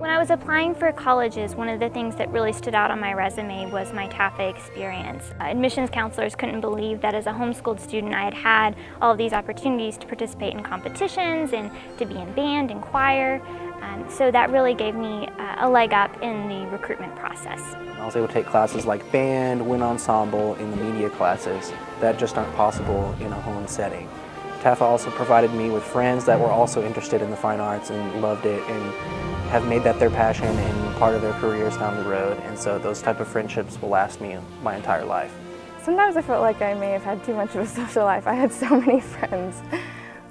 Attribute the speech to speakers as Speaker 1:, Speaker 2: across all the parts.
Speaker 1: When I was applying for colleges, one of the things that really stood out on my resume was my TAFA experience. Admissions counselors couldn't believe that as a homeschooled student I had had all of these opportunities to participate in competitions and to be in band and choir. So that really gave me a leg up in the recruitment process.
Speaker 2: I was able to take classes like band, wind ensemble, and the media classes that just aren't possible in a home setting. TAFA also provided me with friends that were also interested in the fine arts and loved it and have made that their passion and part of their careers down the road, and so those type of friendships will last me my entire life.
Speaker 3: Sometimes I felt like I may have had too much of a social life. I had so many friends.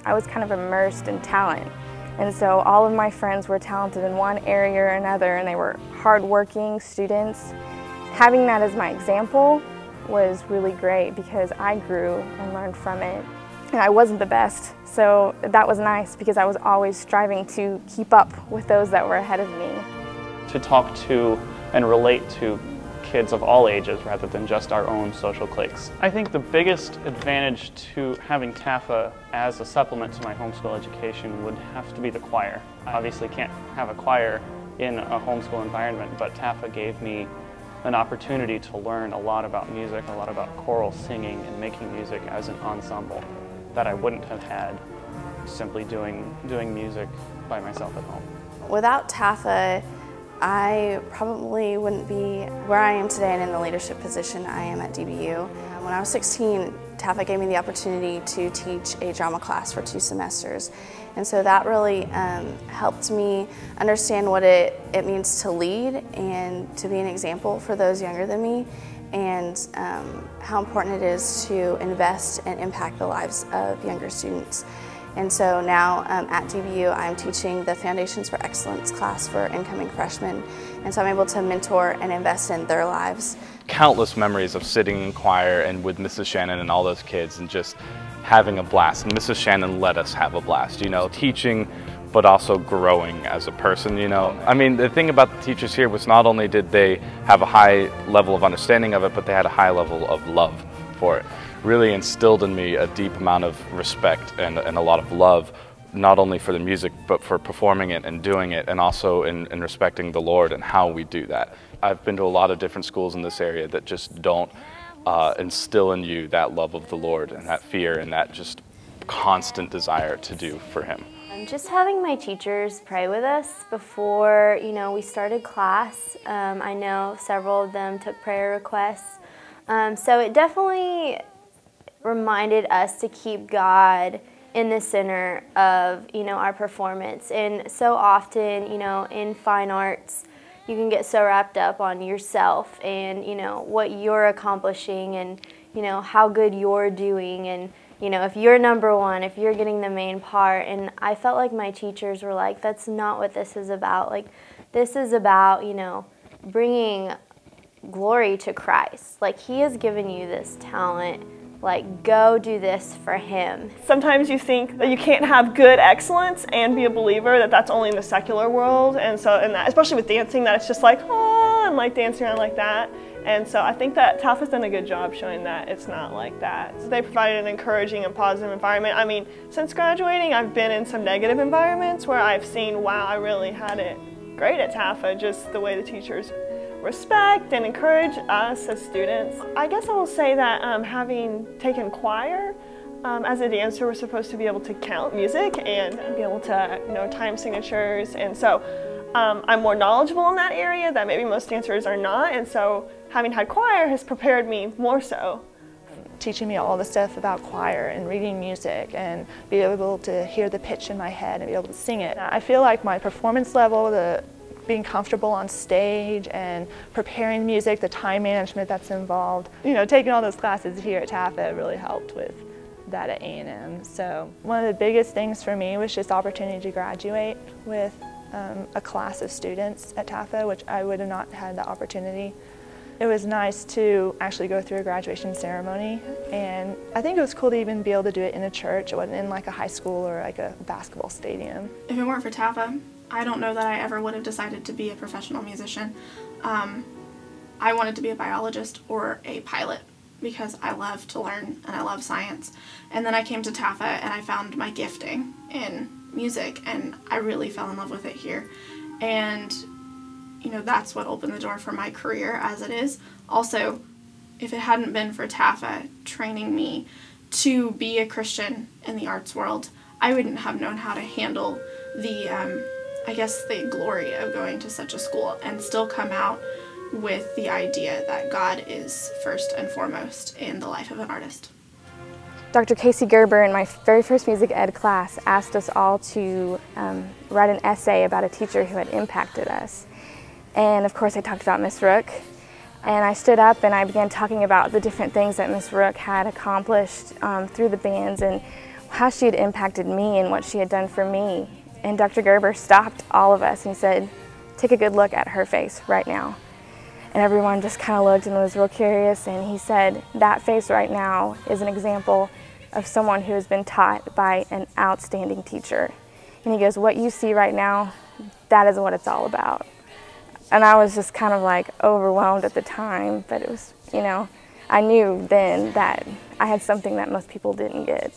Speaker 3: I was kind of immersed in talent, and so all of my friends were talented in one area or another, and they were hardworking students. Having that as my example was really great because I grew and learned from it. And I wasn't the best, so that was nice because I was always striving to keep up with those that were ahead of me.
Speaker 4: To talk to and relate to kids of all ages rather than just our own social cliques. I think the biggest advantage to having TAFA as a supplement to my homeschool education would have to be the choir. I obviously can't have a choir in a homeschool environment, but TAFA gave me an opportunity to learn a lot about music, a lot about choral singing and making music as an ensemble that I wouldn't have had simply doing music by myself at home.
Speaker 5: Without TAFA, I probably wouldn't be where I am today and in the leadership position I am at DBU. When I was 16, TAFA gave me the opportunity to teach a drama class for 2 semesters. And so that really helped me understand what it means to lead and to be an example for those younger than me, and how important it is to invest and impact the lives of younger students. And so now at DBU, I'm teaching the Foundations for Excellence class for incoming freshmen, and so I'm able to mentor and invest in their lives.
Speaker 6: Countless memories of sitting in choir and with Mrs. Shannon and all those kids and just having a blast. And Mrs. Shannon let us have a blast, you know, teaching but also growing as a person, you know. I mean, the thing about the teachers here was not only did they have a high level of understanding of it, but they had a high level of love for it. Really instilled in me a deep amount of respect and a lot of love, not only for the music, but for performing it and doing it, and also in respecting the Lord and how we do that. I've been to a lot of different schools in this area that just don't instill in you that love of the Lord and that fear and that just constant desire to do for Him.
Speaker 7: Just having my teachers pray with us before, we started class. I know several of them took prayer requests. So it definitely reminded us to keep God in the center of, our performance. And so often, in fine arts, you can get so wrapped up on yourself and, what you're accomplishing and, how good you're doing and, if you're number one, if you're getting the main part. And I felt like my teachers were like, that's not what this is about. Like, this is about, bringing glory to Christ. Like, He has given you this talent. Like, go do this for Him.
Speaker 8: Sometimes you think that you can't have good excellence and be a believer, that's only in the secular world. And so, especially with dancing, that it's just like, oh, and like dancing around like that. And so I think that TAFA's done a good job showing that it's not like that. So they provided an encouraging and positive environment. I mean, since graduating, I've been in some negative environments where I've seen, wow, I really had it great at TAFA, just the way the teachers respect and encourage us as students. I guess I will say that having taken choir, as a dancer, we're supposed to be able to count music and be able to time signatures, and so I'm more knowledgeable in that area that maybe most dancers are not, and so having had choir has prepared me more so.
Speaker 9: Teaching me all the stuff about choir and reading music and be able to hear the pitch in my head and be able to sing it. I feel like my performance level, being comfortable on stage and preparing music, the time management that's involved. Taking all those classes here at TAFA really helped with that at A&M. So one of the biggest things for me was just opportunity to graduate with a class of students at TAFA, which I would have not had the opportunity. It was nice to actually go through a graduation ceremony, and I think it was cool to even be able to do it in a church. It wasn't in like a high school or like a basketball stadium.
Speaker 10: If it weren't for TAFA, I don't know that I ever would have decided to be a professional musician. I wanted to be a biologist or a pilot because I love to learn and I love science. And then I came to TAFA and I found my gifting in music, and I really fell in love with it here. And, you know, that's what opened the door for my career as it is. Also, if it hadn't been for TAFA training me to be a Christian in the arts world, I wouldn't have known how to handle the, I guess, the glory of going to such a school and still come out with the idea that God is first and foremost in the life of an artist.
Speaker 3: Dr. Casey Gerber in my very first music ed class asked us all to write an essay about a teacher who had impacted us. And of course I talked about Miss Rook. And I stood up and I began talking about the different things that Miss Rook had accomplished through the bands and how she had impacted me and what she had done for me. And Dr. Gerber stopped all of us and he said, "Take a good look at her face right now." And everyone just kind of looked and was real curious, and he said, "That face right now is an example of someone who has been taught by an outstanding teacher." And he goes, "What you see right now, that is what it's all about." And I was just kind of like overwhelmed at the time, but it was, you know, I knew then that I had something that most people didn't get.